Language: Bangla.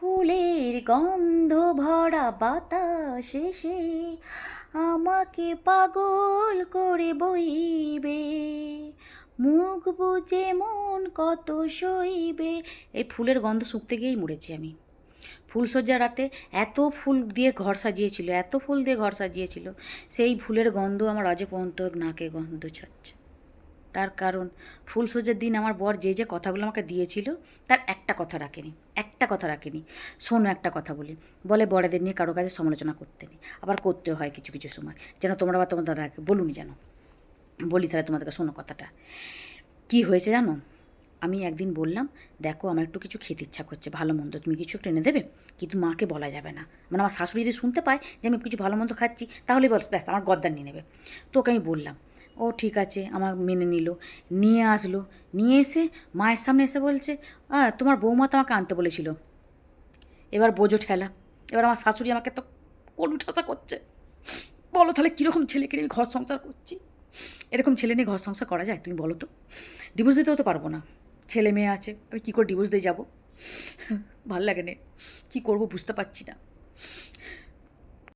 ফুলের গন্ধ ভরা বাতাস এসে আমাকে পাগল করে বইবে, মুখ বুজে মন কত সইবে। এই ফুলের গন্ধ শুঁকতে গিয়েই মরেছি আমি। ফুলসজ্জা রাতে এত ফুল দিয়ে ঘর সাজিয়েছিল, এত ফুল দিয়ে ঘর সাজিয়েছিল, সেই ফুলের গন্ধ আমার আজও পর্যন্ত নাকে গন্ধ ছাড়ছে। তার কারণ ফুলসজ্জার দিন আমার বর যে যে কথাগুলো আমাকে দিয়েছিল তার একটা কথা রাখেনি, একটা কথা রাখেনি। শোনো একটা কথা বলি, বলে বড়দের নিয়ে কারো কাছে সমালোচনা করতে নেই, আবার করতেও হয় কিছু কিছু সময়, যেন তোমরা বা তোমার দাদাকে বলুনি যেন। বলি তাহলে তোমাদেরকে শোনো কথাটা। কি হয়েছে জানো, আমি একদিন বললাম, দেখো আমার একটু কিছু খেতে ইচ্ছা করছে, ভালো মন্দ তুমি কিছু একটু এনে দেবে, কিন্তু মাকে বলা যাবে না, মানে আমার শাশুড়ি যদি শুনতে পায় যে আমি কিছু ভালো মন্দ খাচ্ছি তাহলে বল ব্যাস আমার গদ্দার নিয়ে নেবে। তো ওকে আমি বললাম, ও ঠিক আছে, আমার মেনে নিল, নিয়ে আসলো, নিয়ে এসে মায়ের সামনে এসে বলছে, তোমার বৌমা তো আমাকে আনতে বলেছিল। এবার বোঝো ঠেলা, এবার আমার শাশুড়ি আমাকে তো কলু ঠাসা করছে। বলো তাহলে কীরকম ছেলেকে নিয়ে আমি ঘর সংসার করছি? এরকম ছেলে নিয়ে ঘর সংসার করা যায় তুমি বলো তো? ডিভোর্স দিতেও তো পারবো না, ছেলে মেয়ে আছে, আমি কী করে ডিভোর্স দিয়ে যাবো? ভাল লাগে না, কী করবো বুঝতে পারছি না।